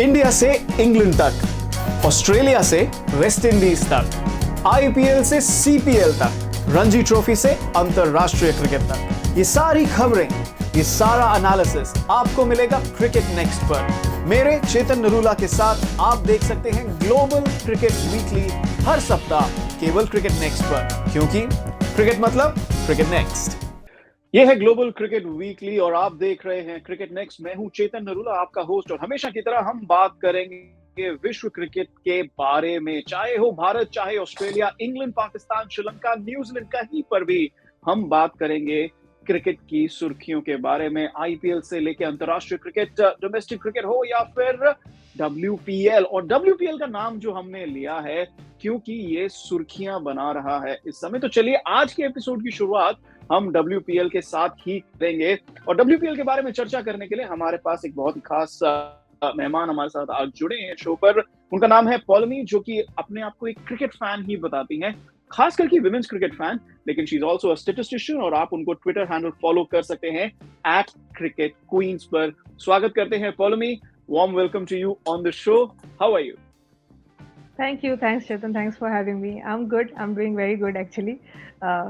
India से England तक, Australia से वेस्ट इंडीज तक, आईपीएल से सीपीएल तक, रणजी ट्रॉफी से अंतरराष्ट्रीय क्रिकेट तक, ये सारी खबरें, ये सारा एनालिसिस आपको मिलेगा क्रिकेट नेक्स्ट पर। मेरे चेतन नरूला के साथ आप देख सकते हैं ग्लोबल क्रिकेट वीकली हर सप्ताह केवल क्रिकेट नेक्स्ट पर, क्योंकि क्रिकेट मतलब क्रिकेट नेक्स्ट। ये है ग्लोबल क्रिकेट वीकली और आप देख रहे हैं क्रिकेट नेक्स्ट। मैं हूं चेतन नरूला, आपका होस्ट, और हमेशा की तरह हम बात करेंगे विश्व क्रिकेट के बारे में, चाहे हो भारत, चाहे Australia, England, Pakistan, Sri Lanka, New Zealand, कहीं पर भी हम बात करेंगे क्रिकेट की सुर्खियों के बारे में। आईपीएल से लेकर अंतरराष्ट्रीय क्रिकेट, डोमेस्टिक क्रिकेट हो या फिर WPL। और WPL का नाम जो हमने लिया है क्योंकि ये सुर्खियां बना रहा है इस समय। तो चलिए आज के एपिसोड की शुरुआत हम WPL के साथ ही करेंगे, और WPL के बारे में चर्चा करने के लिए हमारे पास एक बहुत ही खास मेहमान हमारे साथ आज जुड़े हैं शो पर। उनका नाम है पौलमी, जो कि अपने आप को एक क्रिकेट फैन ही बताती हैं, खास करके विमेंस क्रिकेट फैन, लेकिन she is also a statistician, और आप उनको ट्विटर हैंडल फॉलो कर सकते हैं @cricketqueens पर। स्वागत करते हैं Paulomi, warm welcome to you on the show. How are you? Thank you. Thanks, Chetan. Thanks for having me. I'm good. I'm doing very good, actually,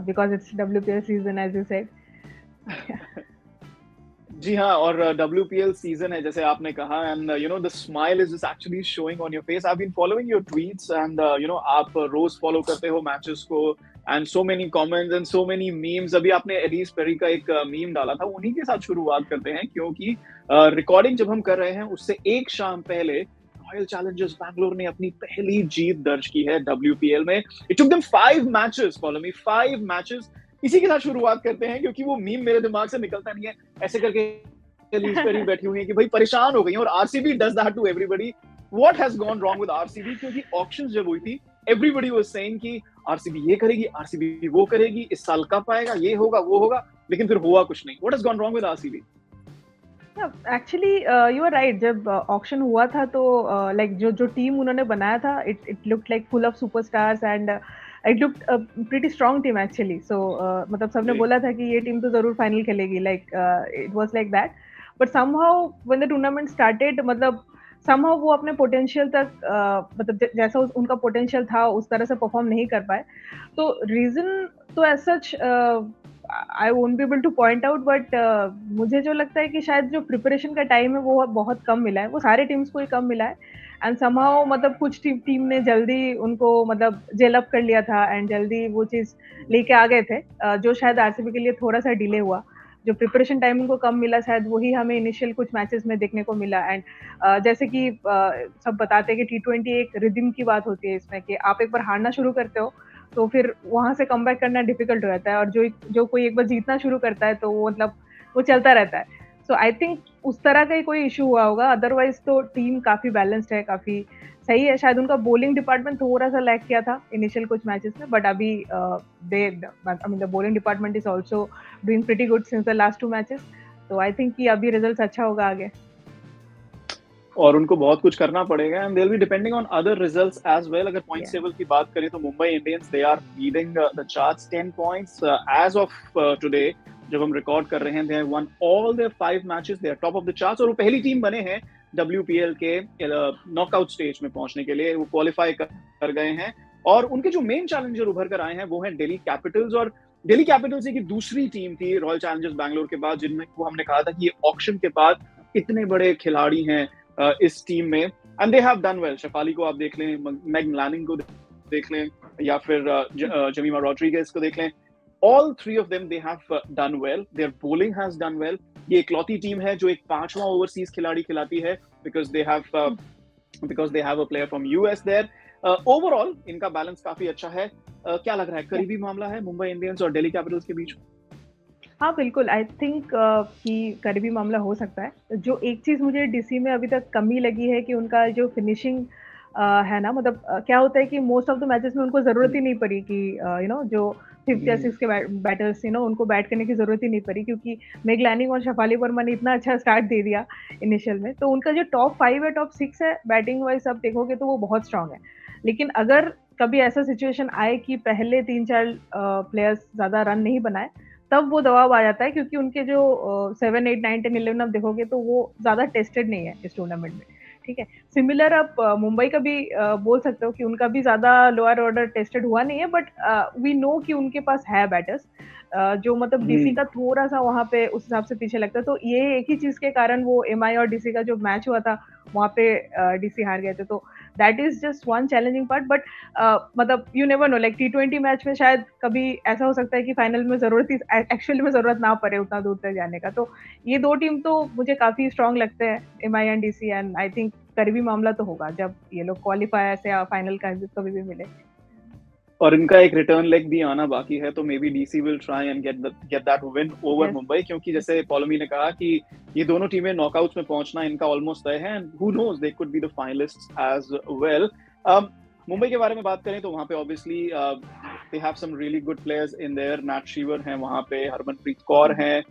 because it's WPL season, as you said. जी हाँ, और WPL season है जैसे आपने कहा, and you know the smile is actually showing on your face. I have been following your tweets and you know आप रोज follow करते हो मैचेस को, and so many comments and so many memes. अभी आपने एलिस पेरी का एक meme डाला था, उन्हीं के साथ शुरुआत करते हैं, क्योंकि रिकॉर्डिंग जब हम कर रहे हैं उससे एक शाम पहले रॉयल चैलेंजर्स बैंगलोर ने अपनी पहली जीत दर्ज की है WPL में। It took them 5 matches, follow me, 5 matches. इसी के साथ शुरुआत करते हैं, क्योंकि वो मीम मेरे दिमाग से निकलता नहीं है। ऐसे करके एलिस पेरी बैठी हुई है कि भाई परेशान हो गई हैं, और RCB does that to everybody. What has gone wrong with RCB? क्योंकि ऑक्शंस जब हुई थी, एवरीबॉडी वाज सेइंग कि आरसीबी ये करेगी, आरसीबी वो करेगी, इस साल कप आएगा, ये होगा, वो होगा, लेकिन फिर हुआ कुछ नहीं। What has gone wrong with RCB? Actually you are right. जब ऑक्शन हुआ था तो लाइक जो टीम उन्होंने बनाया था, it looked like full of superstars, and it looked pretty strong team actually. So मतलब सबने बोला था कि ये टीम तो जरूर फाइनल खेलेगी, like it was like that. But somehow when the tournament started, मतलब समहाउ वो अपने पोटेंशियल तक मतलब जैसा उनका पोटेंशियल था उस तरह से परफॉर्म नहीं कर पाए। तो रीजन तो as such I won't be able to point out, but मुझे जो लगता है कि शायद जो प्रिपरेशन का टाइम है वो बहुत कम मिला है, वो सारे टीम्स को ही कम मिला है। एंड समहाउ मतलब कुछ टीम ने जल्दी उनको मतलब जेल अप कर लिया था, एंड जल्दी वो चीज़ लेके आ गए थे, जो शायद आरसीबी के लिए थोड़ा सा डिले हुआ। जो प्रिपरेशन टाइम उनको कम मिला, शायद वही हमें इनिशियल कुछ मैचेस में देखने को मिला। एंड जैसे कि सब बताते हैं कि T20 एक रिदम की बात होती है इसमें, कि आप एक बार हारना शुरू करते हो तो फिर वहां से कम बैक करना डिफिकल्ट हो जाता है, और जो कोई एक बार जीतना शुरू करता है तो वो मतलब वो चलता रहता है। सो आई थिंक उस तरह का ही कोई इशू हुआ होगा, अदरवाइज तो टीम काफी बैलेंस्ड है, काफी सही है। शायद उनका बॉलिंग डिपार्टमेंट थोड़ा सा लैक किया था इनिशियल कुछ मैचेस में, बट अभी the bowling department is also doing pretty good since the last 2 matches. तो आई थिंक कि अभी रिजल्ट अच्छा होगा आगे, और उनको बहुत कुछ करना पड़ेगा, and they will be depending on other results as well. अगर पॉइंट्स टेबल की बात करें तो Mumbai Indians, they are leading the charts 10 points as of today. जब हम रिकॉर्ड कर रहे हैं, they have won all their 5 matches, they are top of the charts, और वो पहली टीम बने हैं WPL के नॉकआउट स्टेज में पहुंचने के लिए। वो क्वालिफाई कर गए हैं, और उनके जो मेन चैलेंजर उभर कर आए हैं वो हैं दिल्ली कैपिटल्स। और दिल्ली कैपिटल्स की दूसरी टीम थी रॉयल चैलेंजर्स बैंगलोर के बाद, जिनमें वो हमने कहा था कि ये ऑक्शन के बाद इतने बड़े खिलाड़ी हैं इस टीम में, and they have done well. Shafali को आप देख लें, मैग लैनिंग को देख लें, या फिर जमीमा रॉड्रिगेज को देख लें, all 3 of them they have done well. Their bowling has done well. ये इकलौती टीम है जो एक 5वां ओवरसीज खिलाड़ी खिलाती है, because they have a player from US there. Overall इनका बैलेंस काफी अच्छा है। क्या लग रहा है, करीबी मामला है मुंबई इंडियंस और दिल्ली कैपिटल्स के बीच? हाँ बिल्कुल, आई थिंक कि करीबी मामला हो सकता है। जो एक चीज़ मुझे डीसी में अभी तक कमी लगी है कि उनका जो फिनिशिंग है ना, मतलब क्या होता है कि मोस्ट ऑफ द मैचेस में उनको ज़रूरत ही नहीं पड़ी कि यू नो जो 5th या 6th के बैटर्स, यू नो उनको बैट करने की ज़रूरत ही नहीं पड़ी, क्योंकि मेग लैनिंग और शेफाली वर्मा ने इतना अच्छा स्टार्ट दे दिया इनिशियल में। तो उनका जो टॉप 5 है, टॉप 6 है, बैटिंग वाइज सब देखोगे तो वो बहुत स्ट्रांग है। लेकिन अगर कभी ऐसा सिचुएशन आए कि पहले 3-4 प्लेयर्स ज़्यादा रन नहीं बनाए, तब वो दबाव आ जाता है, क्योंकि उनके जो 7, 8, 9, 10, 11 आप देखोगे तो वो ज़्यादा टेस्टेड नहीं है इस टूर्नामेंट में। ठीक है। सिमिलर आप मुंबई का भी बोल सकते हो कि उनका भी ज्यादा लोअर ऑर्डर टेस्टेड हुआ नहीं है, बट वी नो कि उनके पास है बैटर्स जो मतलब डीसी का थोड़ा सा वहां पे उस हिसाब से पीछे लगता है। तो ये एक ही चीज के कारण वो एमआई और डीसी का जो मैच हुआ था वहां पे डीसी हार गए थे। तो that is just one challenging part, but मतलब you never know, like T20 match में शायद कभी ऐसा हो सकता है कि फाइनल में एक्चुअली में जरूरत ना पड़े उतना दूर तक जाने का। तो ये दो टीम तो मुझे काफी स्ट्रांग लगते हैं, MI and DC, and I think करीबी मामला तो होगा जब ये लोग क्वालिफायर से या फाइनल का कभी भी मिले। और इनका एक रिटर्न लेग भी आना बाकी है, तो may be DC will try and get that win over Mumbai, क्योंकि जैसे पॉलमी ने कहा कि ये दोनों टीमें नॉकआउट्स में पहुंचना इनका ऑलमोस्ट तय है, and who knows they could be the finalists as well. Mumbai के बारे में बात करें तो वहां पे obviously they have some really good players in there, Matt Sciver हैं वहां पे, हरमनप्रीत कौर हैं,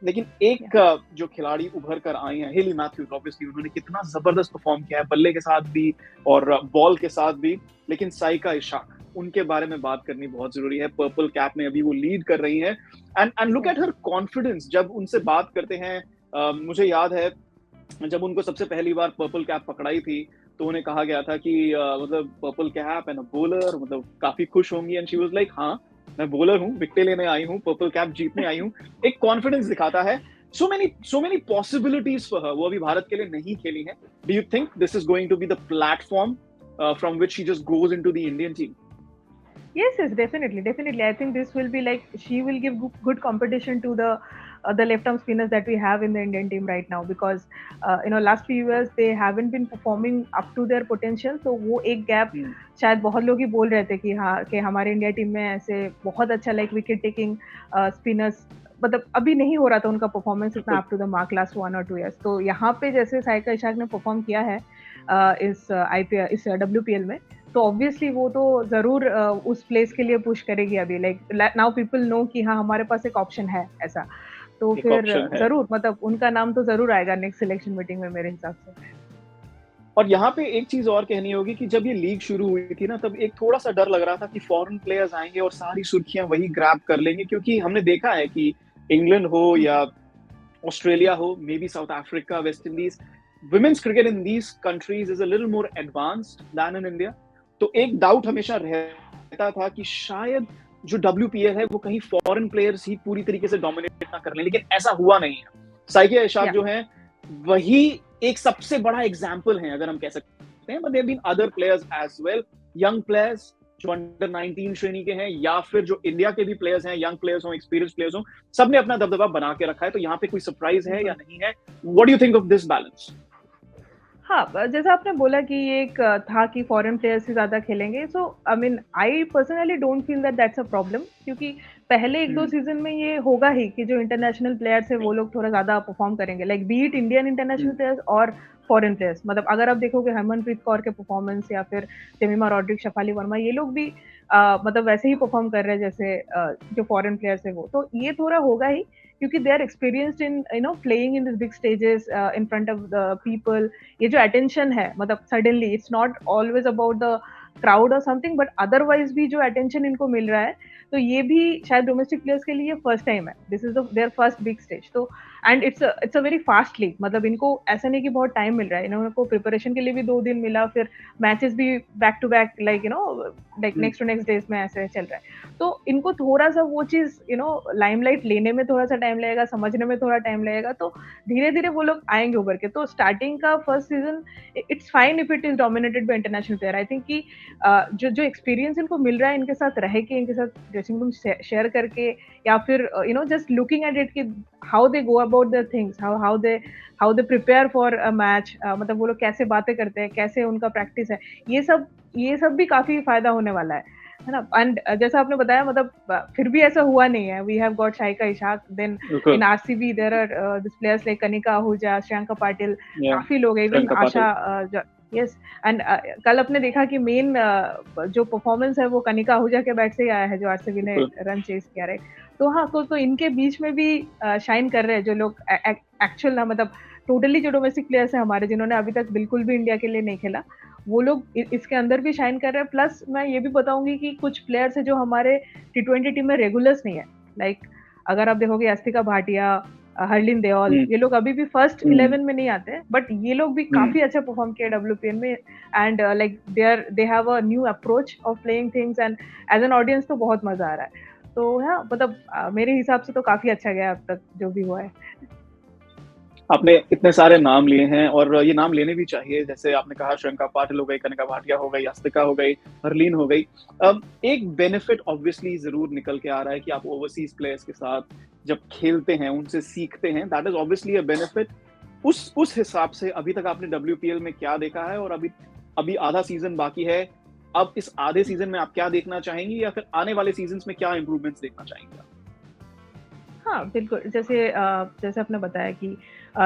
लेकिन एक जो खिलाड़ी उभर कर आई हैं, हेली मैथ्यूज, ऑब्वियसली उन्होंने कितना जबरदस्त परफॉर्म किया है बल्ले के साथ भी और बॉल के साथ भी। लेकिन साइका इशाक, उनके बारे में बात करनी बहुत जरूरी है। पर्पल कैप में अभी वो लीड कर रही हैं, and look at her confidence जब उनसे बात करते हैं। मुझे याद है जब उनको सबसे पहली बार पर्पल कैप पकड़ाई थी तो उन्हें कहा गया था कि मतलब purple cap and a bowler, मतलब काफी खुश होंगी, एंड शी वाज लाइक हाँ मैं बॉलर हूँ, विकेट लेने आई हूँ, पर्पल कैप जीतने आई हूँ। एक कॉन्फिडेंस दिखाता है। So many possibilities for her. वो अभी भारत के लिए नहीं खेली है। Do you think this is going to be the platform from which she just goes into the Indian team? Yes, definitely. I think this will be like she will give good competition to the left arm spinners that we have in the Indian team right now, because last few years they haven't been performing up to their potential. तो वो एक gap शायद बहुत लोग ही बोल रहे थे कि हाँ कि हमारे इंडिया टीम में ऐसे बहुत अच्छा लाइक विकेट टेकिंग स्पिनर्स मतलब अभी नहीं हो रहा था उनका परफॉर्मेंस उतना up to the mark last 1 और 2 years। तो यहाँ पे जैसे साइका इशाक ने परफॉर्म किया है इस IPL इस WPL में, तो ऑब्वियसली वो तो जरूर उस प्लेस के लिए पुश करेगी अभी। लाइक नाउ पीपल नो कि हाँ हमारे पास एक ऑप्शन है ऐसा, तो फिर जरूर मतलब उनका नाम तो जरूर आएगा नेक्स्ट सिलेक्शन मीटिंग में मेरे हिसाब से। और यहाँ पे एक चीज और कहनी होगी कि जब ये लीग शुरू हुई थी ना, तब एक थोड़ा सा डर लग रहा था कि फॉरेन प्लेयर्स आएंगे और सारी सुर्खियां वही ग्रैब कर लेंगे, क्योंकि हमने देखा है कि इंग्लैंड हो या ऑस्ट्रेलिया हो, may be south Africa, West Indies, women's cricket in these countries is a little more advanced than in India। तो एक डाउट हमेशा रहता था कि शायद जो WPL है वो कहीं फॉरेन प्लेयर्स ही पूरी तरीके से डोमिनेट ना कर लें, लेकिन ऐसा हुआ नहीं है। साइका इशाक जो है वही एक सबसे बड़ा एग्जाम्पल है अगर हम कह सकते हैं, but there been other players as well, young players जो अंडर 19 श्रेणी के हैं या फिर जो इंडिया के भी प्लेयर्स हैं, यंग प्लेयर्स हो, एक्सपीरियंस प्लेयर्स हो, सबने अपना दबदबा बना के रखा है। तो यहाँ पे कोई सरप्राइज है या नहीं है? What do you think of this balance? हाँ, जैसा आपने बोला कि ये एक था कि फॉरेन प्लेयर्स ही ज्यादा खेलेंगे, so I mean I personally don't feel that that's a problem, क्योंकि पहले एक दो सीजन में ये होगा ही कि जो इंटरनेशनल प्लेयर्स है वो लोग थोड़ा ज्यादा परफॉर्म करेंगे, like B it Indian international players और फॉरेन प्लेयर्स। मतलब अगर आप देखोगे हरमनप्रीत कौर के परफॉर्मेंस या फिर जेमिमा रॉड्रिक, शफाली वर्मा, ये लोग भी मतलब वैसे ही परफॉर्म कर रहे हैं जैसे जो फॉरेन प्लेयर्स है वो, तो ये थोड़ा होगा ही क्योंकि they are experienced in playing in this big stages in front of the people. ये जो अटेंशन है मतलब suddenly it's not always about the crowd और समथिंग, बट अदरवाइज भी जो अटेंशन इनको मिल रहा है, तो ये भी शायद डोमेस्टिक प्लेयर्स के लिए फर्स्ट टाइम है, this is their first big stage. तो and it's a very fast league, मतलब इनको ऐसा नहीं कि बहुत टाइम मिल रहा है, इनको प्रिपरेशन के लिए भी 2 दिन मिला, फिर मैचेस भी back to back like next to next days में ऐसे चल रहा है। तो इनको थोड़ा सा वो चीज लाइमलाइट लेने में थोड़ा सा टाइम लगेगा, समझने में थोड़ा टाइम लगेगा, तो धीरे धीरे वो लोग आएंगे उभर के। तो स्टार्टिंग का first season it's fine if it is dominated by international player. I think कि जो एक्सपीरियंस इनको मिल रहा है इनके साथ रह के, इनके साथ ड्रेसिंग रूम शेयर करके, या फिर जस्ट लुकिंग एट इट कि how they go about their things, how they prepare for a match, मतलब वो लोग कैसे बातें करते हैं, कैसे उनका प्रैक्टिस है, ये सब भी काफी फायदा होने वाला है ना। एंड जैसा आपने बताया मतलब फिर भी ऐसा हुआ नहीं है, we have got Saika Ishaque, then in RCB there are this players like Kanika Ahuja, Shreyanka Patil, काफी लोग, इवन आशा, यस। एंड कल आपने देखा कि मेन जो परफॉर्मेंस है वो कनिका आहूजा के बैट से ही आया है, जो आरसीबी ने रन चेस किया रहे। तो हाँ, तो इनके बीच में भी शाइन कर रहे हैं जो लोग एक्चुअल ना, मतलब टोटली जो डोमेस्टिक प्लेयर्स हैं हमारे, जिन्होंने अभी तक बिल्कुल भी इंडिया के लिए नहीं खेला, वो लोग इसके अंदर भी शाइन कर रहे हैं। प्लस मैं ये भी बताऊंगी कि कुछ प्लेयर्स है जो हमारे T20 टीम में रेगुलर्स नहीं है, लाइक अगर आप देखोगे अस्तिका भाटिया, हरलिन देओल, ये लोग अभी भी फर्स्ट 11 में नहीं आते, बट ये लोग भी काफी अच्छा परफॉर्म किया WPL में, and like they have a new approach of playing things, and as an audience तो बहुत मजा आ रहा है। तो हाँ, मतलब मेरे हिसाब से तो काफी अच्छा गया अब तक जो भी हुआ है। आपने इतने सारे नाम लिए हैं और ये नाम लेने भी चाहिए, जैसे आपने कहा श्रियंका पाटिल हो गई, कनिका भाटिया हो गई, अस्तिका हो गई, हरलीन हो गई। अब एक बेनिफिट ऑब्वियसली जरूर निकल के आ रहा है कि आप ओवरसीज प्लेयर्स के साथ जब खेलते हैं, उनसे सीखते हैं, that is obviously a benefit. उस हिसाब से अभी तक आपने WPL में क्या देखा है, और अभी आधा सीजन बाकी है, अब इस आधे सीजन में आप क्या देखना चाहेंगी, या फिर आने वाले सीजन्स में क्या इंप्रूवमेंट्स देखना चाहेंगे? हाँ, बिल्कुल, जैसे आपने बताया कि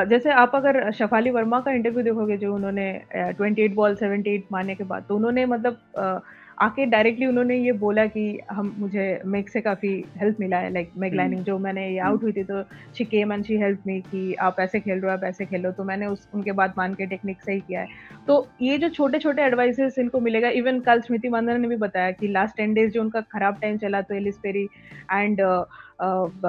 जैसे आप अगर शफाली वर्मा का इंटरव्यू देखोगे, जो उन्होंने 28 बॉल 78 मारने के बाद, तो उन्होंने मतलब आके डायरेक्टली उन्होंने ये बोला कि मुझे मेग से काफ़ी हेल्प मिला है, लाइक मेग लाइनिंग जो मैंने ये आउट हुई थी, तो she came and she help me कि आप ऐसे खेल रहे हो, आप ऐसे खेलो, तो मैंने उनके बात मान के टेक्निक सही किया है। तो ये जो छोटे-छोटे एडवाइसेस इनको मिलेगा, इवन कल स्मृति मानधना ने भी बताया कि लास्ट 10 डेज़ जो उनका खराब टाइम चला, तो Ellyse Perry and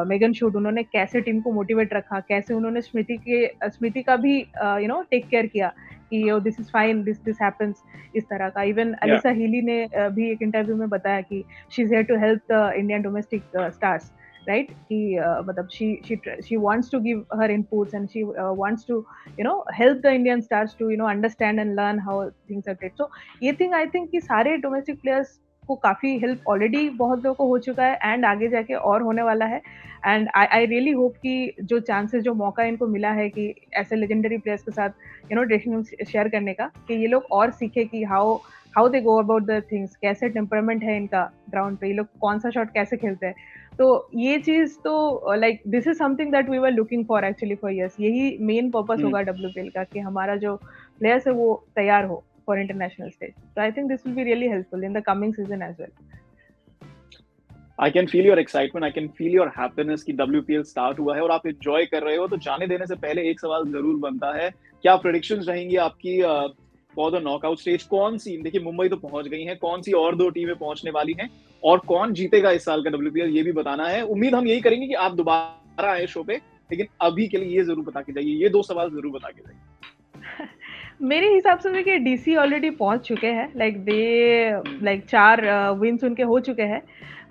Megan Schutt, उन्होंने कैसे टीम को मोटिवेट रखा, कैसे उन्होंने स्मृति का भी टेक केयर किया कि this is fine, this happens, इस तरह का। इवन अलिसा हीली ने भी एक इंटरव्यू में बताया कि she is here to help the Indian domestic stars, right, कि मतलब she wants to give her inputs, and she wants to help the Indian stars to understand and learn how things are played. So ये thing I think कि सारे domestic players को काफी help already बहुत लोगों को हो चुका है, एंड आगे जाके और होने वाला है। एंड आई रियली होप कि जो चांसेस, जो मौका इनको मिला है कि ऐसे लेजेंडरी प्लेयर्स के साथ ड्रेसिंग रूम शेयर करने का, कि ये लोग और सीखे कि how they go about the things, कैसे टेम्परामेंट है इनका ग्राउंड पे, ये लोग कौन सा शॉट कैसे खेलते हैं। तो ये चीज तो like this is something that we were looking for actually for years. यही मेन पर्पस होगा WPL का, कि हमारा जो प्लेयर्स है वो तैयार हो for international stage. So I think this will be really helpful in the coming season as well. I can feel your excitement, I can feel your happiness कि WPL स्टार्ट हुआ है और आप एंजॉय कर रहे हो। तो जाने देने से पहले एक सवाल जरूर बनता है, क्या प्रेडिक्शंस रहेंगी आपकी फॉर द नॉकआउट स्टेज? कौन सी, देखिए मुंबई तो पहुंच गई है, कौन सी और दो टीमें पहुंचने वाली हैं, और कौन जीतेगा इस साल का WPL, ये भी बताना है। उम्मीद हम यही करेंगे कि आप दोबारा आए शो पे, लेकिन अभी के लिए ये जरूर बता के जाइए, ये दो सवाल जरूर बता के जाइए। मेरे हिसाब से देखिए DC ऑलरेडी पहुंच चुके हैं, लाइक 4 विन्स उनके हो चुके हैं,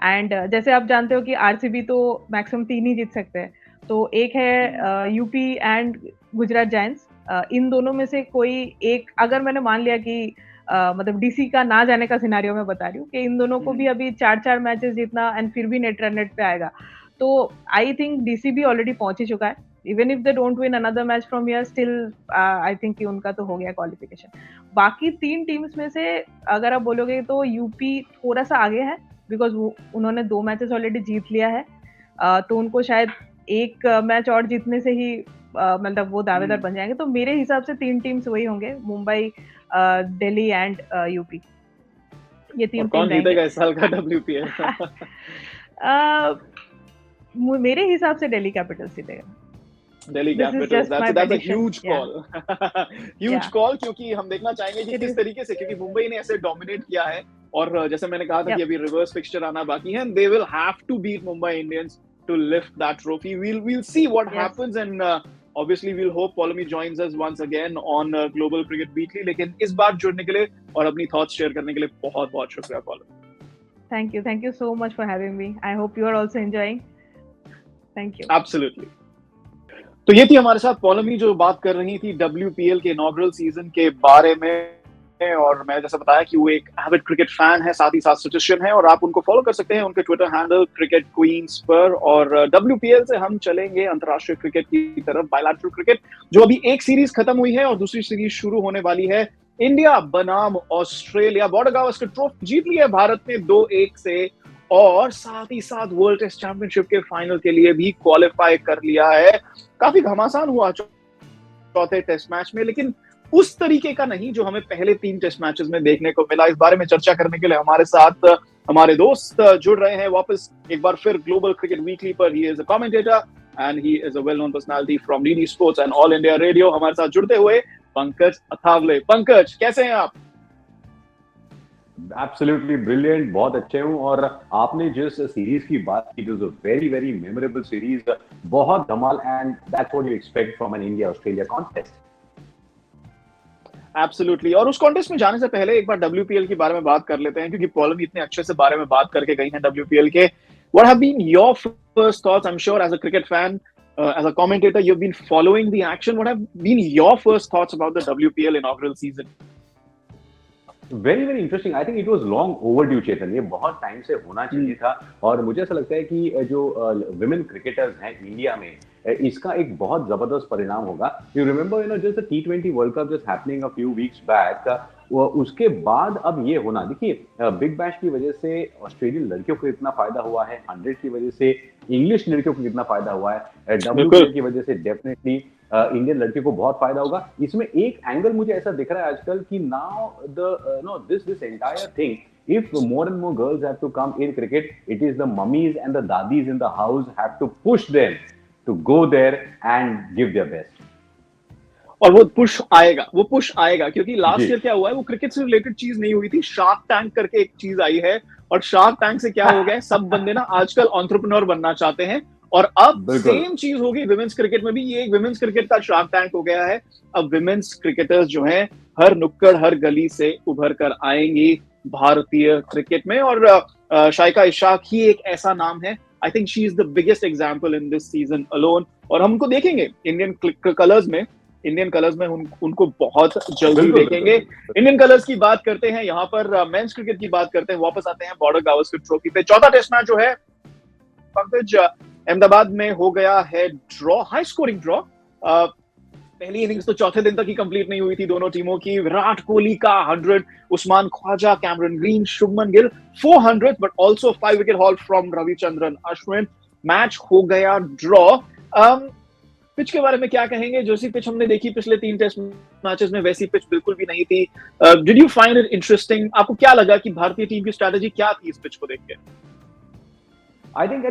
एंड जैसे आप जानते हो कि RCB तो मैक्सिमम 3 ही जीत सकते हैं। तो एक है UP एंड गुजरात जायंट्स, इन दोनों में से कोई एक, अगर मैंने मान लिया कि मतलब DC का ना जाने का सिनेरियो मैं बता रही हूँ कि इन दोनों को भी अभी 4-4 मैचेस जीतना एंड फिर भी नेट रन रेट पे आएगा, तो आई थिंक DC भी ऑलरेडी पहुंच ही चुका है। Even if they don't win another match from here, still I think कि उनका तो हो गया क्वालिफिकेशन। बाकी 3 टीम्स में से अगर आप बोलोगे तो UP थोड़ा सा आगे है, बिकॉज उन्होंने 2 मैचेस ऑलरेडी जीत लिया है, तो उनको शायद एक मैच और जीतने से ही मतलब वो दावेदार बन जाएंगे। तो मेरे हिसाब से 3 टीम्स वही होंगे, मुंबई, दिल्ली एंड UP। ये 3 कौन जीतेगा इस साल का WPL? मेरे हिसाब से दिल्ली कैपिटल्स जीतेगा। Delhi Capitals, that's a huge call. Huge call, क्योंकि हम देखना चाहेंगे कि किस तरीके से, क्योंकि मुंबई ने ऐसे डोमिनेट किया है, और जैसे मैंने कहा था कि अभी रिवर्स फिक्सचर आना बाकी है, they will have to beat Mumbai Indians to lift that trophy. We'll see what happens, and obviously we'll hope Poulami joins us once again on Global Cricket Weekly. लेकिन इस बार जुड़ने के लिए और अपनी थॉट्स शेयर करने के लिए बहुत बहुत शुक्रिया Poulami. Thank you so much for having me. I hope you are also enjoying. Thank you. Absolutely. तो ये थी हमारे साथ पौलमी, जो बात कर रही थी WPL के इनॉग्रल सीजन के बारे में, और मैं जैसे बताया कि वो एक एविड क्रिकेट फैन है, साथ ही साथ सजेशन है, और आप उनको फॉलो कर सकते हैं उनके ट्विटर हैंडल क्रिकेट क्वींस पर। और WPL से हम चलेंगे अंतरराष्ट्रीय क्रिकेट की तरफ, बायलैटरल क्रिकेट, जो अभी एक सीरीज खत्म हुई है और दूसरी सीरीज शुरू होने वाली है। इंडिया बनाम ऑस्ट्रेलिया, बॉर्डर गावस्कर ट्रॉफी जीत ली है भारत ने 2-1 से, और साथ ही साथ वर्ल्ड टेस्ट चैंपियनशिप के फाइनल के लिए भी क्वालिफाई कर लिया है। काफी घमासान हुआ चौथे टेस्ट मैच में, लेकिन उस तरीके का नहीं जो हमें पहले 3 टेस्ट मैचेस में देखने को मिला। इस बारे में चर्चा करने के लिए हमारे साथ हमारे दोस्त जुड़ रहे हैं वापस एक बार फिर ग्लोबल क्रिकेट वीकली पर। He is a commentator and he is a well known personality from DD sports and all India radio. हमारे साथ जुड़ते हुए पंकज अथावले। पंकज, कैसे हैं आप? एब्सोल्युटली ब्रिलियंट, बहुत अच्छे हूँ। और आपने जिस सीरीज की बात की, it was a very very memorable series, बहुत धमाल, and that's what you expect from an India Australia contest. Absolutely. और उस कॉन्टेस्ट में जाने से पहले एक बार डब्ल्यूपीएल के बारे में बात कर लेते हैं, क्योंकि पॉलमी इतने अच्छे से बारे में बात करके गई हैं डब्ल्यूपीएल के। What have been your first thoughts? I am sure as a cricket fan, as a commentator, you've been following the action. What have been your first thoughts about the WPL inaugural season? Very very interesting. I think it was long overdue Chetan, ये बहुत time से होना चाहिए था। और मुझे ऐसा लगता है कि जो विमेन क्रिकेटर्स हैं इंडिया में, इसका एक बहुत जबरदस्त परिणाम होगा। You remember, just the T20 world cup just happening a few weeks back, उसके बाद अब ये होना, देखिए बिग बैश की वजह से ऑस्ट्रेलियन लड़कियों को इतना फायदा हुआ है, 100 की वजह से इंग्लिश लड़कियों को कितना फायदा हुआ है, WPL की वजह से डेफिनेटली इंडियन लड़कियों को बहुत फायदा होगा। इसमें एक एंगल मुझे ऐसा दिख रहा है आजकल कि now the know this entire thing, if more and more girls have to come in cricket, it is the mummies and the dadis in the house have to push them to go there and give their best. और वो push आएगा क्योंकि last year क्या हुआ है, वो cricket से related चीज नहीं हुई थी, शार्क टैंक करके एक चीज आई है। और शार्क टैंक से क्या हो गया है, सब बंदे ना आजकल एंटरप्रेन्योर बनना चाहते हैं। और अब सेम चीज होगी विमेंस क्रिकेट में भी। ये एक विमेंस क्रिकेट का शार्क टैंक हो गया है। अब विमेंस क्रिकेटर्स जो हैं हर नुक्कड़ हर गली से उभर कर आएंगी भारतीय क्रिकेट में। और शाइका इशाक ही एक ऐसा नाम है। I think she is the biggest example in this season alone. और हमको देखेंगे इंडियन कलर्स में उनको बहुत जल्दी देखेंगे। इंडियन कलर्स की बात करते हैं, यहाँ पर मेंस क्रिकेट की बात करते हैं, वापस आते हैं बॉर्डर गावस्कर ट्रॉफी पे। चौथा टेस्ट मैच जो है पंकज अहमदाबाद में हो गया है ड्रॉ, हाई स्कोरिंग ड्रॉ। पहली इनिंग्स तो चौथे दिन तक ही कंप्लीट नहीं हुई थी दोनों टीमों की। विराट कोहली का 100, Usman Khawaja, Cameron Green, Shubman Gill 400, but also 5 wicket haul from Ravichandran Ashwin. Match हो गया ड्रॉ। पिच के बारे में क्या कहेंगे? जैसी पिच हमने देखी पिछले 3 टेस्ट मैचेस में, वैसी पिच बिल्कुल भी नहीं थी। Did you find it interesting? आपको क्या लगा कि भारतीय टीम की स्ट्रैटेजी क्या थी इस पिच को देख के? I think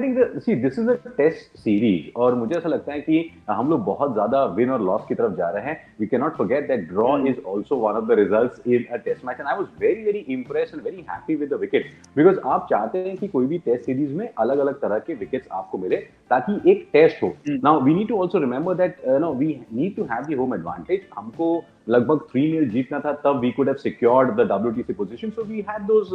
this is a test series, और मुझे ऐसा लगता है कि हम लोग बहुत ज्यादा विन और लॉस की तरफ जा रहे हैं। We can not forget that draw is also one of the results in a test match, and I was very very impressed and very happy with the wicket, because आप चाहते हैं कि कोई भी टेस्ट सीरीज में अलग अलग तरह के विकेट्स आपको मिले ताकि एक टेस्ट हो। Now we need to also remember that we need to have the home advantage. हमको लगभग 3-0 जीतना था, तब we could have secured the WTC position. So we had those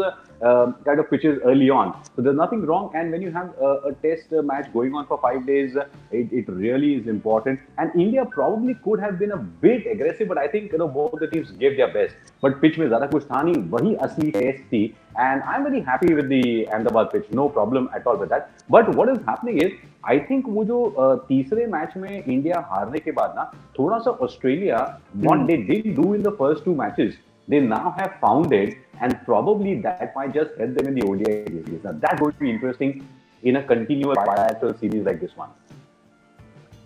kind of pitches early on. So there's nothing wrong. And when you have a test match going on for 5 days, it really is important. And India probably could have been a bit aggressive, but I think both the teams gave their best. But pitch में ज़्यादा कुछ था नहीं, वही असली test थी. And I'm very happy with the Ahmedabad pitch. No problem at all with that. But what is happening is, I think वो जो तीसरे मैच में इंडिया हारने के बाद ना, थोड़ा सा Australia what they did do in the first 2 matches, they now have found it, and probably that might just help them in the ODI series. Now that's going to be interesting in a continuous bilateral series like this one.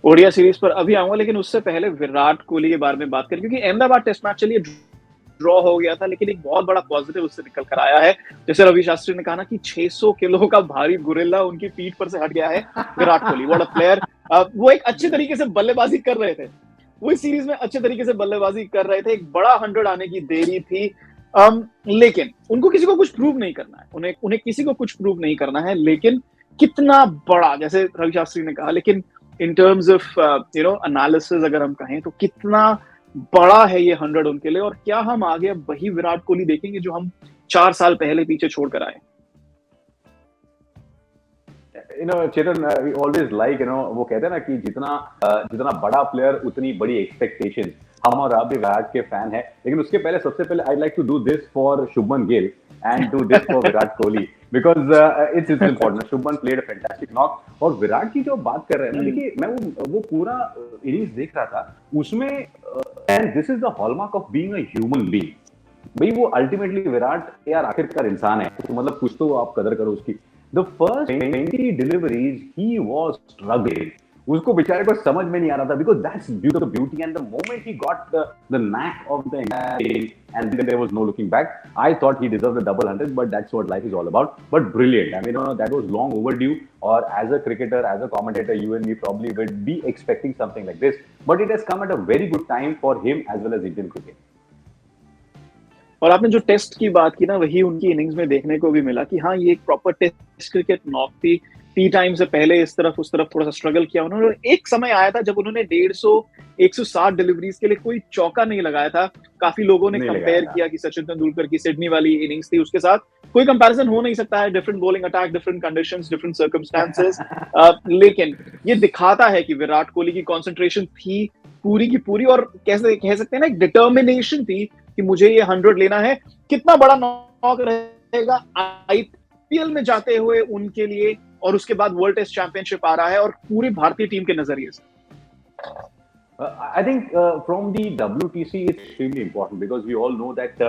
Odia series पर अभी आऊंगा, लेकिन उससे पहले विराट कोहली के बारे में बात करें, क्योंकि अहमदाबाद टेस्ट मैच चलिए ड्रॉ हो गया था, लेकिन एक बहुत बड़ा पॉजिटिव उससे निकल कर आया है। जैसे रवि शास्त्री ने कहा ना कि 600 किलो का भारी गुरिल्ला उनकी पीठ पर से हट गया है Virat Kohli. What a player. वो एक अच्छे तरीके से बल्लेबाजी कर रहे थे, वो इस सीरीज में अच्छे तरीके से बल्लेबाजी कर रहे थे। एक बड़ा 100 आने की देरी थी, लेकिन उनको किसी को कुछ प्रूव नहीं करना है, उन्हें किसी को कुछ प्रूव नहीं करना है। लेकिन कितना बड़ा, जैसे रवि शास्त्री ने कहा, लेकिन इन टर्म्स ऑफ एनालिसिस अगर हम कहें तो कितना बड़ा है ये 100 उनके लिए। और क्या हम आगे वही विराट कोहली देखेंगे जो हम 4 साल पहले पीछे छोड़कर आए? चेतन, we always like, वो कहते हैं ना कि जितना बड़ा प्लेयर उतनी बड़ी एक्सपेक्टेशंस। हम और आप भी विराट के फैन हैं, लेकिन उसके पहले सबसे पहले I like to do this for Shubman Gill and do this for Virat Kohli, because it's important. Shubman played a fantastic knock, और विराट की जो बात कर रहे हैं ना, देखिए मैं वो पूरा इनिंग्स देख रहा था उसमें, and this is the hallmark of being a human being. भाई वो अल्टीमेटली विराट यार आखिरकार इंसान है, तो मतलब कुछ तो आप कदर करो उसकी। The first 20 deliveries he was struggling. उसको बेचारे को समझ में नहीं आ रहा था, because that's the beauty, and the moment he got the knack of the entire game, and then there was no looking back. I thought he deserved the double 100, but that's what life is all about. But brilliant. I mean, that was long overdue. Or as a cricketer, as a commentator, you and me probably would be expecting something like this. But it has come at a very good time for him as well as Indian cricket. और आपने जो test की बात की ना, वही उनकी innings में देखने को भी मिला कि हाँ, ये एक प्रॉपर टेस्ट क्रिकेट नॉक थी। टी टाइम से पहले इस तरफ उस तरफ थोड़ा सा स्ट्रगल किया उन्होंने। एक समय आया था जब उन्होंने 150-160 डिलीवरीज के लिए कोई चौका नहीं लगाया था। काफी लोगों ने नहीं लगाया कंपेयर था। किया कि सचिन तेंदुलकर की सिडनी वाली इनिंग्स थी, उसके साथ कोई कंपैरिजन हो नहीं सकता है। Different bowling attack, different conditions, different circumstances. लेकिन ये दिखाता है कि विराट कोहली की कंसंट्रेशन थी पूरी की पूरी, और कैसे कह सकते हैं ना, एक डिटर्मिनेशन थी कि मुझे ये 100 लेना है। कितना बड़ा नॉक रहेगा आईपीएल में जाते हुए उनके लिए, और उसके बाद वर्ल्ड टेस्ट चैंपियनशिप आ रहा है, और पूरी भारतीय टीम के नजरिए से। I think from the WTC it's extremely important because we all know that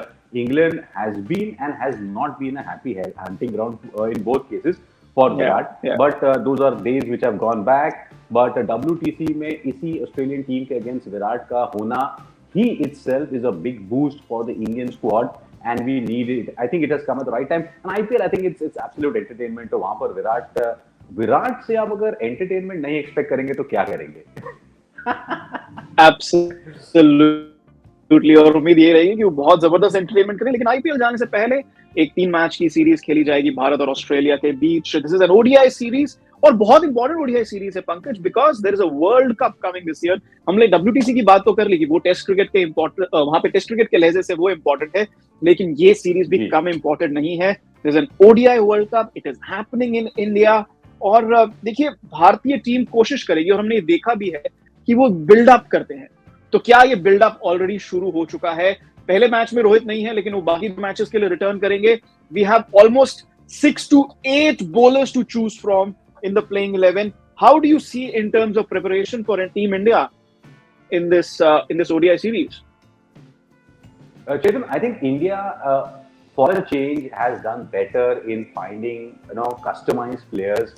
England has been and has not been a happy hunting ground in both cases for Virat. Yeah. But those are days which have gone back. But WTC में इसी Australian team के against Virat का होना he itself is a big boost for the Indian squad. And we need it. I think it has come at the right time. And IPL, I think it's absolute entertainment. तो वहाँ पर विराट से आप अगर entertainment नहीं expect करेंगे तो क्या करेंगे? एब्सोल्युटली, और उम्मीद ये रहेगी कि वो बहुत जबरदस्त एंटरटेनमेंट करें। लेकिन आईपीएल जाने से पहले एक 3 मैच की सीरीज खेली जाएगी भारत और ऑस्ट्रेलिया के बीच। This is an ODI series, और बहुत इंपॉर्टेंट ओडीआई सीरीज है Pankaj, because there is a world cup coming this year. हमने डब्ल्यूटीसी की बात तो कर ली कि वो टेस्ट क्रिकेट के इंपॉर्टेंट, वहां पे टेस्ट क्रिकेट के लहजे से वो इंपॉर्टेंट है, लेकिन ये सीरीज भी कम इंपॉर्टेंट नहीं है। There is an ODI world cup, it is happening in India. और देखिए, भारतीय टीम कोशिश करेगी, और हमने देखा भी है कि वो बिल्डअप करते हैं। तो क्या ये बिल्डअप ऑलरेडी शुरू हो चुका है? पहले मैच में रोहित नहीं है, लेकिन वो बाकी मैचेस के लिए रिटर्न करेंगे। We have almost 6 to 8 bowlers to choose from in the playing 11. How do you see in terms of preparation for Team India in this ODI series? Chetan, I think India, for a change, has done better in finding customized players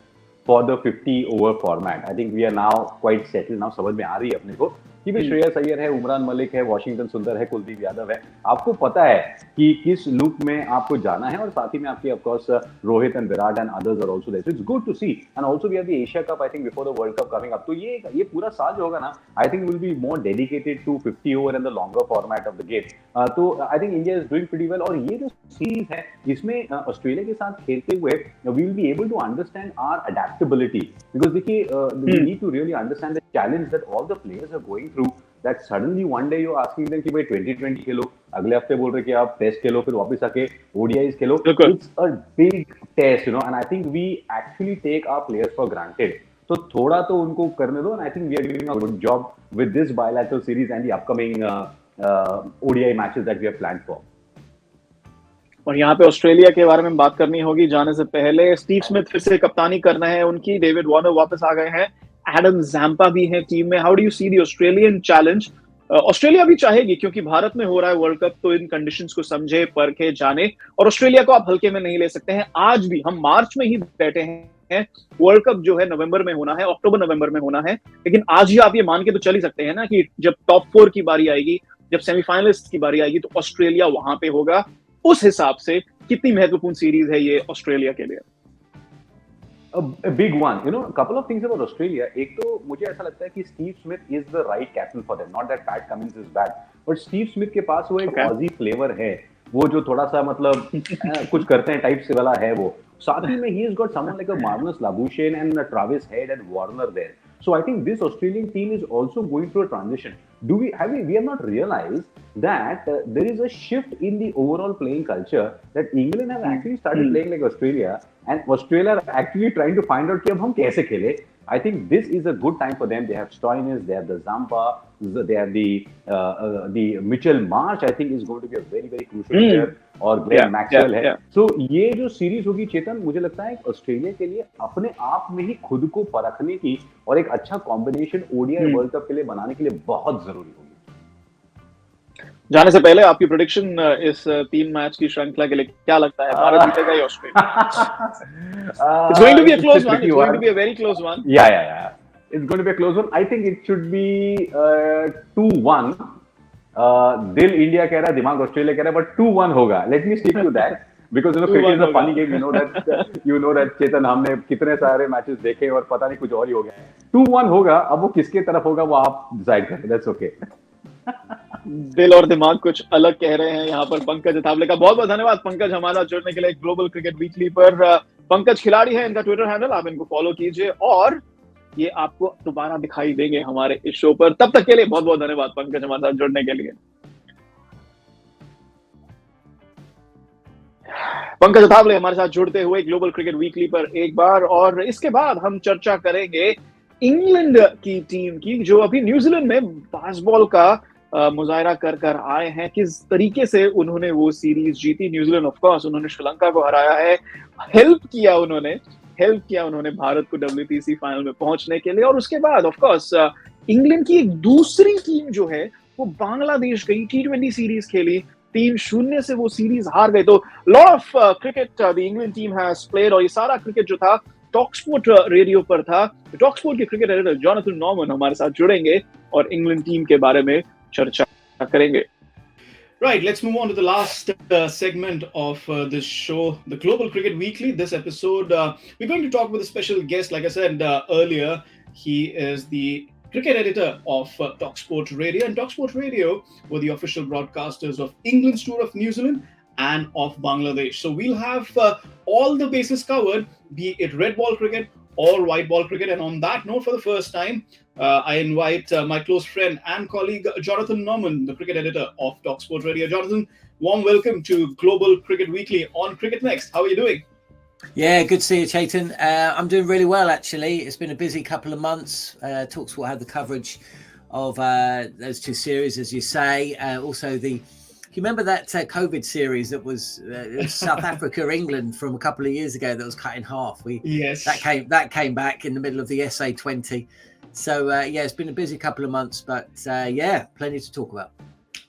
for the 50 over format. I think we are now quite settled now. समझ में आ रही है अपने को कि भाई श्रेयस अय्यर है, उमरान मलिक है, वॉशिंगटन सुंदर है, कुलदीप यादव है। आपको पता है कि किस लुक में आपको जाना है, और साथ ही में आपके of course Rohit and Virat and others are also there. So it's good to see, and also we have the Asia cup I think before the world cup coming up. तो ये पूरा साल जो होगा ना, I think will be more dedicated to 50 over and the longer format of the game. तो I think India is doing pretty well. और ये जो सीरीज है, इसमें ऑस्ट्रेलिया के साथ खेलते हुए we will be able to understand our adaptability, because देखिए we need to really understand the challenge that all the players are going through. That suddenly one day you're asking them कि भाई 2020 खेलो, अगले हफ्ते बोल रहे कि आप टेस्ट खेलो, फिर वापस आके ODIs Khelo. It's a big test, and I think we actually take our players for granted. तो थोड़ा तो उनको करने दो, and I think we are doing a good job with this bilateral series and the upcoming ODI matches that we have planned for. और यहाँ पे Australia के बारे में बात करनी होगी जाने से पहले। स्टीव स्मिथ फिर से कप्तानी करना है उनकी, डेविड वार्नर वापस आ गए हैं, एडम ज़ैम्पा भी है टीम में। How do you see the Australian challenge? Australia भी चाहेगी, क्योंकि भारत में हो रहा है वर्ल्ड कप, तो इन कंडीशंस को समझे, परखे, जाने, और ऑस्ट्रेलिया को आप हल्के में नहीं ले सकते हैं। आज भी हम मार्च में ही बैठे हैं, वर्ल्ड कप जो है नवंबर में होना है, अक्टूबर नवंबर में होना है, लेकिन आज ही आप ये मान के तो चल ही सकते हैं ना कि जब टॉप 4 की बारी आएगी, जब सेमीफाइनलिस्ट की बारी आएगी, तो ऑस्ट्रेलिया वहां पे होगा। उस हिसाब से कितनी महत्वपूर्ण सीरीज है ये ऑस्ट्रेलिया के लिए? A big one, couple of things about Australia. एक तो मुझे ऐसा लगता है कि Steve Smith is the right captain for them. Not that Pat Cummins is bad, but Steve Smith के पास वो एक Aussie flavor है, वो जो थोड़ा सा मतलब कुछ करते हैं टाइप से वाला है वो। साथ ही में he has got someone like a Marnus Labuschagne and Travis Head and Warner there. So I think this Australian team is also going through a transition. We have not realized that there is a shift in the overall playing culture, that England have actually started playing like Australia, and Australia are actually trying to find out कि अब हम कैसे खेले। I think this is a good time for them. They have Stoinis, they have the Zampa, they have the Mitchell Marsh. I think is going to be a very very crucial player, और Glenn Maxwell है। So ये जो series होगी चेतन, मुझे लगता है Australia के लिए अपने आप में ही खुद को परखने की और एक अच्छा कॉम्बिनेशन ODI वर्ल्ड कप के लिए बनाने के लिए बहुत जरूरी होगी। जाने से पहले आपकी प्रेडिक्शन इस 3 मैच की श्रृंखला के लिए क्या लगता है? भारत जीतेगा या Australia? It's going to be a close one. It's going to be a very close one. Yeah. It's going to be a close one. I think it should be 2-1. दिल इंडिया कह रहा है, दिमाग ऑस्ट्रेलिया कह रहा है, but 2-1 होगा. Let me stick to that. Because cricket is a funny game. You know that चेतन, हमने कितने सारे मैचेस देखे और पता नहीं कुछ और ही हो गया है। 2-1 होगा, अब वो किसके तरफ होगा वो आप डिसाइड करें। That's okay. दिल और दिमाग कुछ अलग कह रहे हैं यहाँ पर पंकज अथावले का। बहुत बहुत धन्यवाद पंकज हमारे साथ जुड़ने के लिए ग्लोबल क्रिकेट वीकली पर। पंकज खिलाड़ी है, इनका ट्विटर हैंडल, आप इनको फॉलो कीजिए और ये आपको दोबारा दिखाई देंगे हमारे इस शो पर। तब तक के लिए बहुत बहुत धन्यवाद पंकज हमारे साथ जुड़ने के लिए। पंकज अथावले हमारे साथ जुड़ते हुए ग्लोबल क्रिकेट वीकली पर एक बार, और इसके बाद हम चर्चा करेंगे इंग्लैंड की टीम की, जो अभी न्यूजीलैंड में बास्केटबॉल का मुजाहरा कर कर आए हैं। किस तरीके से उन्होंने वो सीरीज जीती। न्यूजीलैंड ऑफ कोर्स उन्होंने श्रीलंका को हराया है, हेल्प किया उन्होंने भारत को WPC फाइनल में पहुंचने के लिए। और उसके बाद ऑफ कोर्स इंग्लैंड की एक दूसरी टीम जो है वो बांग्लादेश गई, T20 सीरीज खेली, 3-0 से वो सीरीज हार गए। तो lot of cricket the England team has played, और ये सारा क्रिकेट जो था टॉक स्पोर्ट रेडियो पर था। टॉक स्पोर्ट के क्रिकेट एडिटर जॉनथन नॉर्मन हमारे साथ जुड़ेंगे और इंग्लैंड टीम के बारे में चर्चा करेंगे। Right, let's move on to the last segment of this show, the Global Cricket Weekly. This episode, we're going to talk with a special guest. Like I said earlier, he is the cricket editor of TalkSport Radio, and TalkSport Radio were the official broadcasters of England's tour of New Zealand and of Bangladesh. So we'll have all the bases covered, be it red ball cricket or white ball cricket. And on that note, for the first time, I invite my close friend and colleague Jonathan Norman, the cricket editor of TalkSport Radio. Jonathan, warm welcome to Global Cricket Weekly on Cricketnext. How are you doing? Yeah, good to see you, Chetan. I'm doing really well, actually. It's been a busy couple of months. TalkSport had the coverage of those two series, as you say. Also, you remember that COVID series that was South Africa, England from a couple of years ago that was cut in half? Yes. That came back in the middle of the SA20. So, yeah, it's been a busy couple of months, but yeah, plenty to talk about.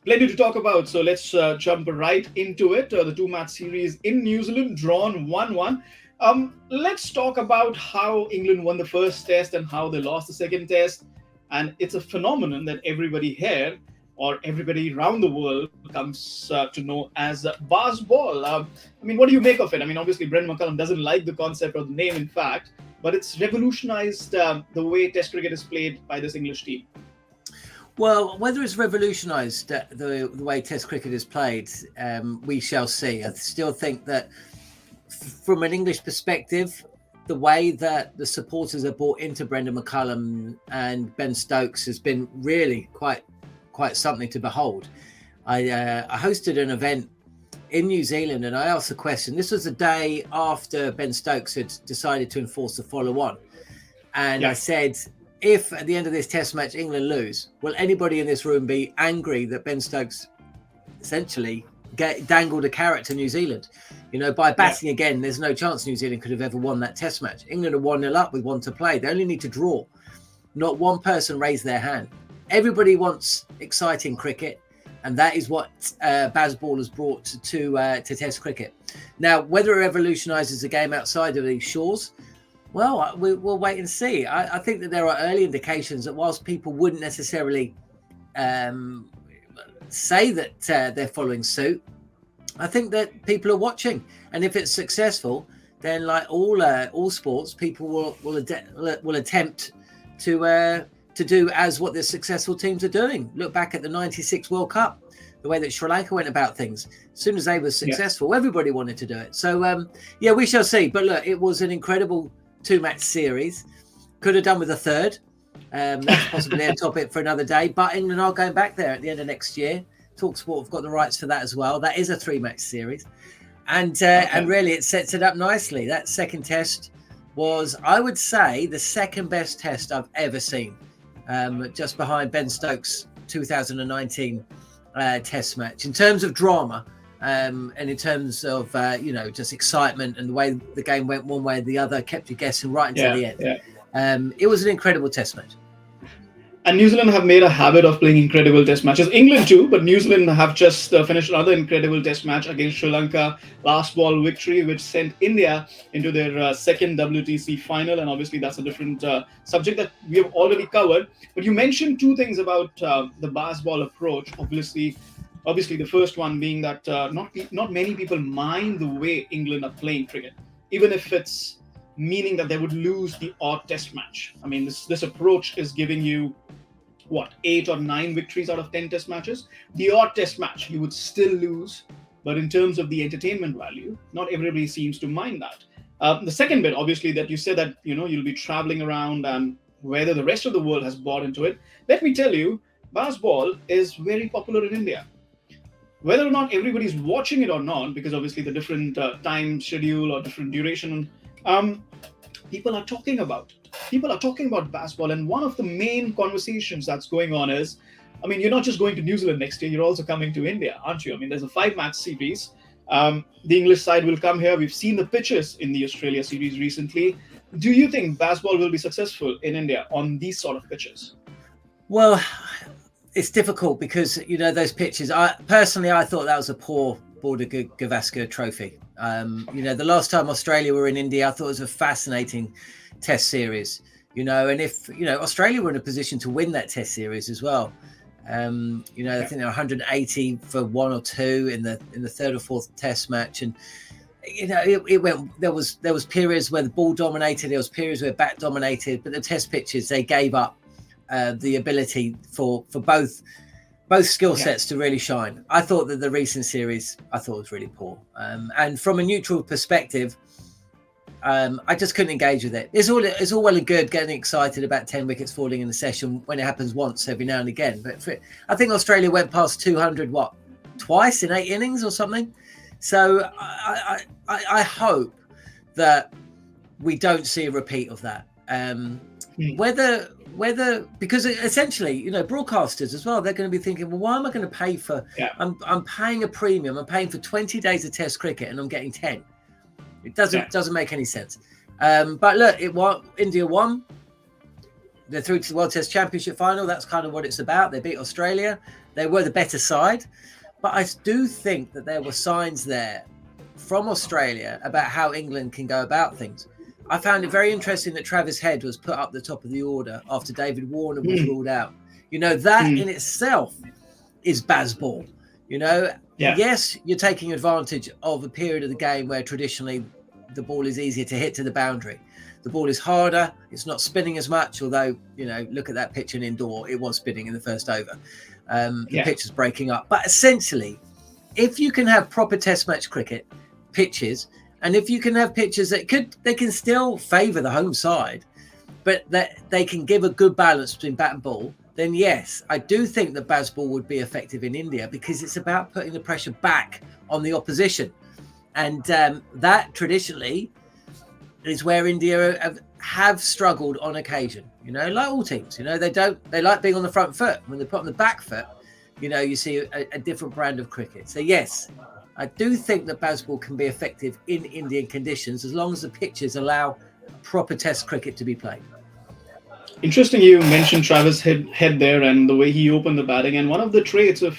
Plenty to talk about. So let's jump right into it. The two-match series in New Zealand drawn 1-1. Let's talk about how England won the first test and how they lost the second test. And it's a phenomenon that everybody here or everybody around the world comes to know as Basketball. I mean, what do you make of it? I mean, obviously, Brendan McCullum doesn't like the concept or the name, in fact, but it's revolutionized the way Test cricket is played by this English team. Well, whether it's revolutionised the way Test cricket is played, we shall see. I still think that from an English perspective, the way that the supporters are brought into Brendan McCullum and Ben Stokes has been really quite something to behold. I hosted an event in New Zealand and I asked the question. This was the day after Ben Stokes had decided to enforce the follow-on. And I said, if at the end of this test match England lose, will anybody in this room be angry that Ben Stokes essentially dangled a carrot to New Zealand? You know, by batting again, there's no chance New Zealand could have ever won that test match. England are 1-0 up with one to play. They only need to draw. Not one person raised their hand. Everybody wants exciting cricket, and that is what Bazball has brought to Test cricket. Now, whether it revolutionises the game outside of these shores, well, we'll wait and see. I think that there are early indications that whilst people wouldn't necessarily say that they're following suit, I think that people are watching, and if it's successful, then like all sports, people will attempt to do as what the successful teams are doing. Look back at the '96 World Cup, the way that Sri Lanka went about things. As soon as they were successful, everybody wanted to do it. So yeah, we shall see. But look, it was an incredible two-match series. Could have done with a third. That's possibly a topic for another day. But England are going back there at the end of next year. TalkSport have got the rights for that as well. That is a three-match series. And really, it sets it up nicely. That second test was, I would say, the second best test I've ever seen. Just behind Ben Stokes' 2019 test match. In terms of drama, and in terms of, just excitement and the way the game went one way or the other, kept you guessing right until the end. It was an incredible test match. And New Zealand have made a habit of playing incredible test matches. England too, but New Zealand have just finished another incredible test match against Sri Lanka. Last ball victory, which sent India into their second WTC final. And obviously that's a different subject that we have already covered. But you mentioned two things about the Bazball approach. Obviously the first one being that not many people mind the way England are playing cricket, even if it's meaning that they would lose the odd test match. I mean, this approach is giving you 8 or 9 victories out of 10 test matches. The odd test match, you would still lose. But in terms of the entertainment value, not everybody seems to mind that. The second bit, obviously, that you said that, you'll be traveling around and whether the rest of the world has bought into it. Let me tell you, baseball is very popular in India. Whether or not everybody's watching it or not, because obviously the different time schedule or different duration, people are talking about it. People are talking about baseball, and one of the main conversations that's going on is, you're not just going to New Zealand next year, you're also coming to India, aren't you? There's a 5-match series. The English side will come here. We've seen the pitches in the Australia series recently. Do you think baseball will be successful in India on these sort of pitches? Well, it's difficult because, those pitches, I thought that was a poor Border Gavskar trophy. The last time Australia were in India, I thought it was a fascinating test series, and if, Australia were in a position to win that test series as well. I think they're 180 for 1 or 2 in the third or fourth test match. And, it went, there was periods where the ball dominated, there was periods where bat dominated, but the test pitches, they gave up the ability for both skill sets to really shine. I thought that the recent series, was really poor. And from a neutral perspective, I just couldn't engage with it. It's all well and good getting excited about 10 wickets falling in the session when it happens once every now and again. But I think Australia went past 200, twice in 8 innings or something. So I hope that we don't see a repeat of that. Whether because essentially, broadcasters as well, they're going to be thinking, well, why am I going to pay for? I'm paying a premium. I'm paying for 20 days of Test cricket, and I'm getting 10. It doesn't make any sense. But look, India won. They're through to the World Test Championship final. That's kind of what it's about. They beat Australia. They were the better side. But I do think that there were signs there from Australia about how England can go about things. I found it very interesting that Travis Head was put up the top of the order after David Warner was ruled out. That in itself is baseball. Yes, you're taking advantage of a period of the game where traditionally the ball is easier to hit to the boundary. The ball is harder. It's not spinning as much, although, look at that pitch in indoor. It was spinning in the first over. The pitch is breaking up. But essentially, if you can have proper test match cricket pitches, and if you can have pitches that they can still favour the home side, but that they can give a good balance between bat and ball, then yes, I do think that baseball would be effective in India because it's about putting the pressure back on the opposition. And that traditionally is where India have struggled on occasion, like all teams, they like being on the front foot. When they put on the back foot, you see a different brand of cricket. So yes, I do think that baseball can be effective in Indian conditions as long as the pitches allow proper test cricket to be played. Interesting you mentioned Travis Head there and the way he opened the batting. And one of the traits of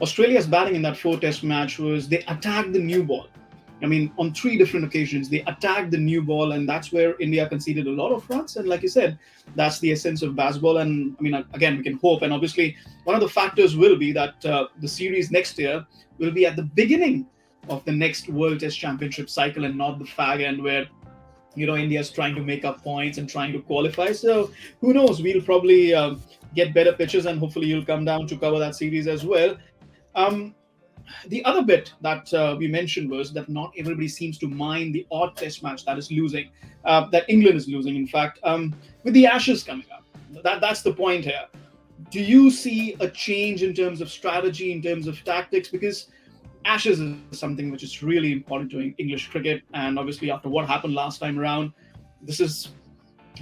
Australia's batting in that 4 test match was they attacked the new ball. On 3 different occasions, they attacked the new ball, and that's where India conceded a lot of runs. And like you said, that's the essence of baseball. And again, we can hope. And obviously, one of the factors will be that the series next year will be at the beginning of the next World Test Championship cycle and not the fag end where India's trying to make up points and trying to qualify. So who knows? We'll probably get better pitches, and hopefully you'll come down to cover that series as well. The other bit that we mentioned was that not everybody seems to mind the odd test match that is losing, that England is losing, in fact, with the Ashes coming up. That's the point here. Do you see a change in terms of strategy, in terms of tactics? Because Ashes is something which is really important to English cricket. And obviously, after what happened last time around, this is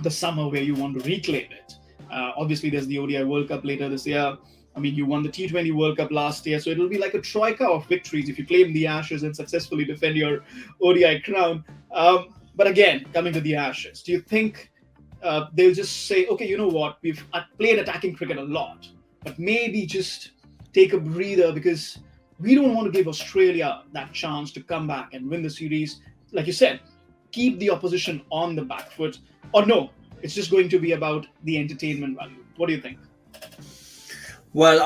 the summer where you want to reclaim it. Obviously, there's the ODI World Cup later this year. You won the T20 World Cup last year, so it'll be like a troika of victories if you claim the Ashes and successfully defend your ODI crown. But again, coming to the Ashes, do you think they'll just say, okay, you know what, we've played attacking cricket a lot, but maybe just take a breather because we don't want to give Australia that chance to come back and win the series. Like you said, keep the opposition on the back foot. Or no, it's just going to be about the entertainment value. What do you think? Well,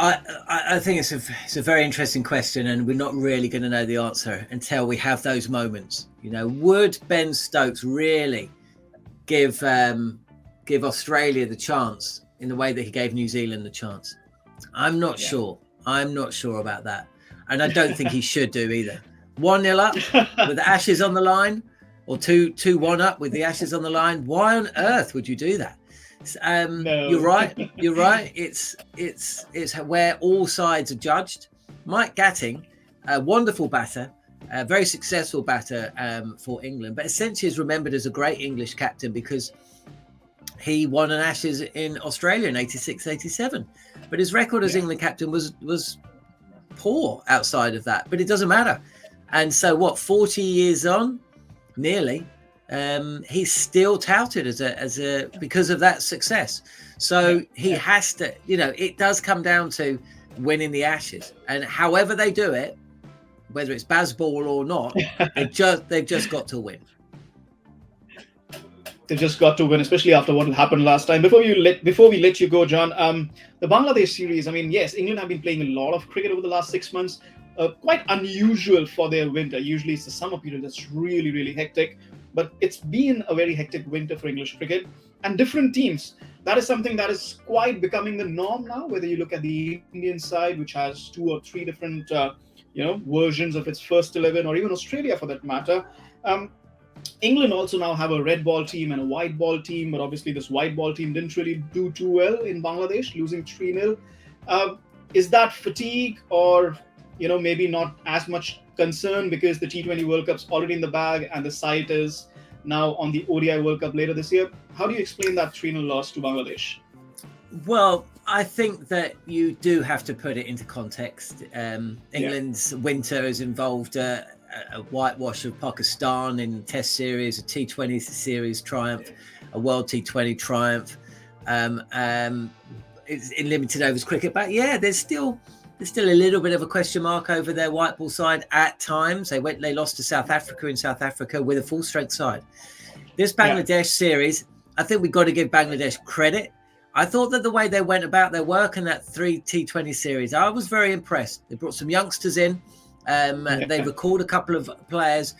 I think it's a very interesting question, and we're not really going to know the answer until we have those moments. Would Ben Stokes really give Australia the chance in the way that he gave New Zealand the chance. I'm not sure. I'm not sure about that. And I don't think he should do either. 1-0 up with the Ashes on the line, or 2-1 up with the Ashes on the line. Why on earth would you do that? No. You're right. You're right. It's where all sides are judged. Mike Gatting, a wonderful batter, a very successful batter for England, but essentially is remembered as a great English captain because he won an Ashes in Australia in 86, 87. But his record as England captain was poor outside of that. But it doesn't matter. And so 40 years on, nearly, he's still touted as a because of that success. So he has to, it does come down to winning the Ashes. And however they do it, whether it's Bazball or not, they've just got to win. They've just got to win, especially after what happened last time. Before we let you go, John, the Bangladesh series, I mean, yes, England have been playing a lot of cricket over the last 6 months. Quite unusual for their winter. Usually it's the summer period that's really, really hectic. But it's been a very hectic winter for English cricket. And different teams. That is something that is quite becoming the norm now, whether you look at the Indian side, which has 2 or 3 different versions of its first 11, or even Australia for that matter. England also now have a red ball team and a white ball team, but obviously this white ball team didn't really do too well in Bangladesh, losing 3-0. Is that fatigue, or maybe not as much concern because the T20 World Cup's already in the bag and the sight is now on the ODI World Cup later this year? How do you explain that 3-0 loss to Bangladesh? Well, I think that you do have to put it into context. England's winter has involved a whitewash of Pakistan in Test series, a T20 series triumph, a World T20 triumph. It's in limited overs cricket, but there's still a little bit of a question mark over their white ball side at times. They lost to South Africa in South Africa with a full strength side. This Bangladesh series, I think we've got to give Bangladesh credit. I thought that the way they went about their work in that 3 T20 series, I was very impressed. They brought some youngsters in. They recalled a couple of players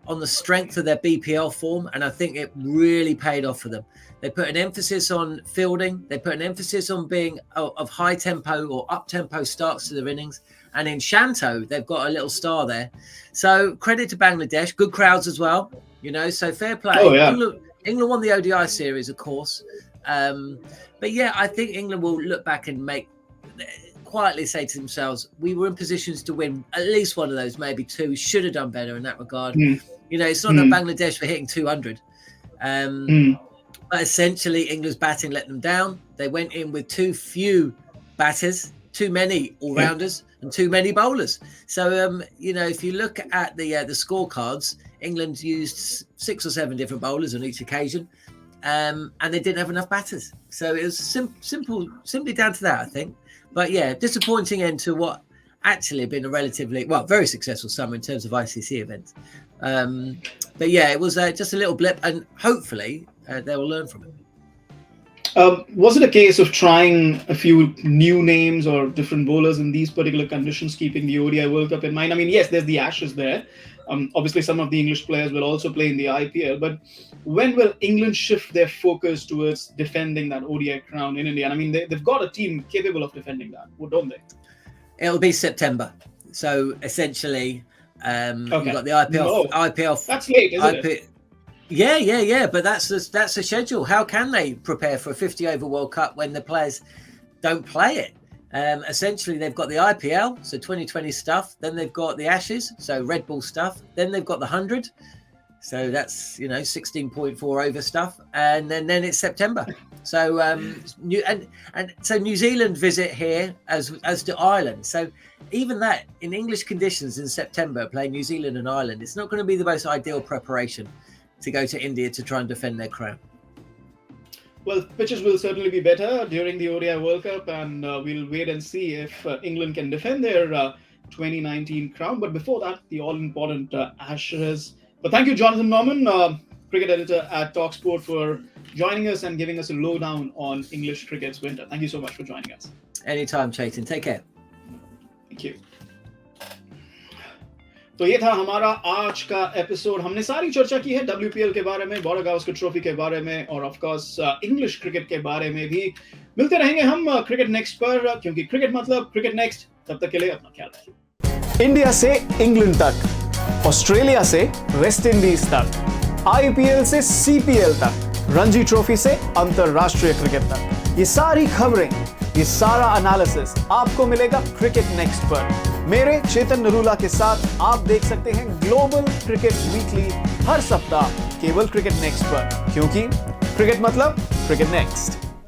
on the strength of their BPL form, and I think it really paid off for them. They put an emphasis on fielding. They put an emphasis on being of high tempo or up tempo starts to their innings. And in Shanto, they've got a little star there. So credit to Bangladesh, good crowds as well. So fair play. Oh, yeah. England won the ODI series, of course. But I think England will look back and quietly say to themselves, we were in positions to win at least one of those, maybe 2. Should have done better in that regard. It's not that Bangladesh were hitting 200. But essentially, England's batting let them down. They went in with too few batters, too many all-rounders, and too many bowlers. So, if you look at the scorecards, England used 6 or 7 different bowlers on each occasion, and they didn't have enough batters. So it was simply down to that, I think. But disappointing end to what actually had been a relatively, very successful summer in terms of ICC events. But it was just a little blip, and hopefully they will learn from it. Was it a case of trying a few new names or different bowlers in these particular conditions, keeping the ODI World Cup in mind? I mean, yes, there's the Ashes there. Obviously, some of the English players will also play in the IPL. But when will England shift their focus towards defending that ODI crown in India? And I mean, they've got a team capable of defending that, don't they? It'll be September. So essentially, you've got the IPL. IPL. That's late, isn't it? Yeah. But that's the schedule. How can they prepare for a 50-over World Cup when the players don't play it? Essentially, they've got the IPL, so 2020 stuff. Then they've got the Ashes, so Red Bull stuff. Then they've got the 100, so that's 16.4 over stuff. And then it's September. So so New Zealand visit here as to Ireland. So even that in English conditions in September, playing New Zealand and Ireland, it's not going to be the most ideal preparation to go to India to try and defend their crown. Well, pitches will certainly be better during the ODI World Cup, and we'll wait and see if England can defend their 2019 crown. But before that, the all-important Ashes. But thank you, Jonathan Norman, cricket editor at TalkSport, for joining us and giving us a lowdown on English cricket's winter. Thank you so much for joining us. Anytime, Chetan. Take care. Thank you. तो ये था हमारा आज का episode. हमने सारी चर्चा की है WPL के बारे में, बॉर्डर गावस्कर ट्रॉफी के बारे में और ऑफ कोर्स इंग्लिश क्रिकेट के बारे में भी। मिलते रहेंगे हम क्रिकेट नेक्स्ट पर, क्योंकि क्रिकेट मतलब क्रिकेट नेक्स्ट। तब तक के लिए अपना ख्याल रखिए। इंडिया से इंग्लैंड तक, ऑस्ट्रेलिया से वेस्ट इंडीज तक, IPL से CPL तक, रणजी ट्रॉफी से अंतरराष्ट्रीय क्रिकेट तक, ये सारी खबरें, ये सारा एनालिसिस आपको मिलेगा क्रिकेट नेक्स्ट पर। मेरे चेतन नरूला के साथ आप देख सकते हैं ग्लोबल क्रिकेट वीकली हर सप्ताह केवल क्रिकेट नेक्स्ट पर, क्योंकि क्रिकेट मतलब क्रिकेट नेक्स्ट।